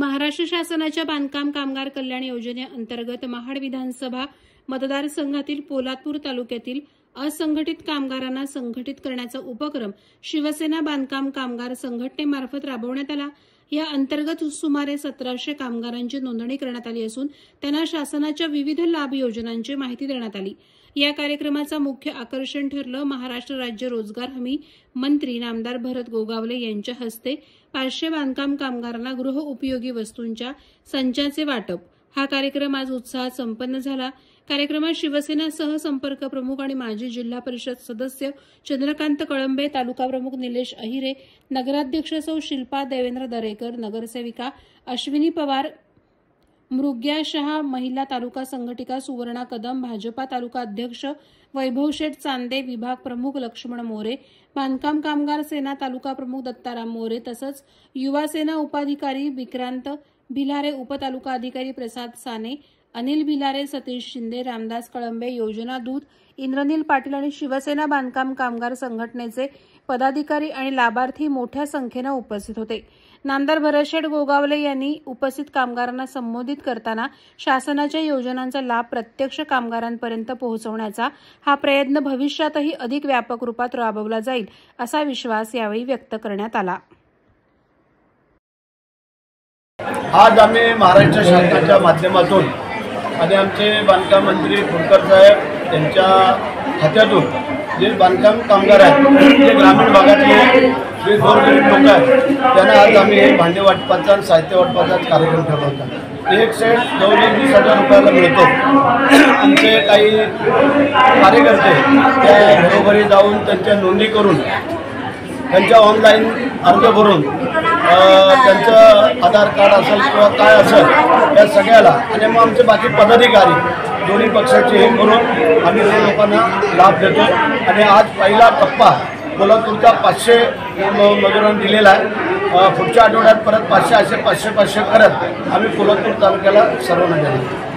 महाराष्ट्र शासनाच्या बांधकाम कामगार कल्याण योजनेअंतर्गत महाड विधानसभा मतदारसंघातील पोलादपूर तालुक्यातील असंघटित कामगारांना संघटित करण्याचा उपक्रम शिवसेना बांधकाम कामगार संघटनेमार्फत राबवण्यात आला। या अंतर्गत सुमारे 1700 कामगारांची नोंदणी करण्यात आली असून त्यांना शासनाच्या विविध लाभ योजनांची माहिती देण्यात आली। या कार्यक्रमाचा मुख्य आकर्षण ठरलं महाराष्ट्र राज्य रोजगार हमी मंत्री नामदार भरत गोगावले यांच्या हस्ते 500 बांधकाम कामगारांना गृह उपयोगी वस्तूंच्या संचाचे वाटप। हा कार्यक्रम आज उत्साहात संपन्न झाला। कार्यक्रमात शिवसेना सहसंपर्क प्रमुख आणि माजी जिल्हा परिषद सदस्य चंद्रकांत कळंबे, तालुका प्रमुख निलेश अहिरे, नगराध्यक्ष सौ शिल्पा देवेंद्र दरेकर, नगरसेविका अश्विनी पवार, मृग्या शहा, महिला तालुका संघटिका सुवर्णा कदम, भाजपा तालुका अध्यक्ष वैभव शेठ चांदे, विभाग प्रमुख लक्ष्मण मोरे, बांधकाम कामगार सेना तालुका प्रमुख दत्ताराम मोरे तसंच युवा सेना उपाधिकारी विक्रांत भिलारे, उपतालुका अधिकारी प्रसाद साने, अनिल भिलारे, सतीश शिंदे, रामदास कळंबे, योजना दूत इंद्रनील पाटील आणि शिवसेना बांधकाम कामगार संघटनेचे पदाधिकारी आणि लाभार्थी मोठ्या संख्येने उपस्थित होते। नामदार भरत गोगावले यांनी उपस्थित कामगारांना संबोधित करताना शासनाच्या योजनांचा लाभ प्रत्यक्ष कामगारांपर्यंत पोहोचवण्याचा हा प्रयत्न भविष्यातही अधिक व्यापक रूपात राबवला जाईल असा विश्वास यावेळी व्यक्त करण्यात आला। आज आम्ही महाराष्ट्र शासनाच्या माध्यमातून आणि आमचे बांधकाम मंत्री फुलकर साहेब यांच्या खात्यातून जे बांधकाम कामगार आहेत जे ग्रामीण भागातले जे गोरगरीब लोक आहेत त्यांना आज आम्ही हे भांडे वाटपाचा आणि साहित्य वाटपाचा कार्यक्रम ठरवला। एक सेट जवळजवळ 20,000 रुपयाला मिळतो। आमचे काही कार्यकर्ते त्या घरोघरी जाऊन त्यांच्या नोंदणी करून त्यांच्या ऑनलाईन अर्ज भरून त्यांचं आधार कार्ड असेल किंवा काय असेल या सगळ्याला आणि मग आमचे बाकी पदाधिकारी दोन्ही पक्षाचे हे करून आम्ही त्या लोकांना लाभ देतो। आणि आज पहिला टप्पा पोलादपूरचा 500 मजुरांना दिलेला आहे। पुढच्या आठवड्यात परत 500 करत आम्ही पोलादपूर तालुक्याला सर्वांना देणार।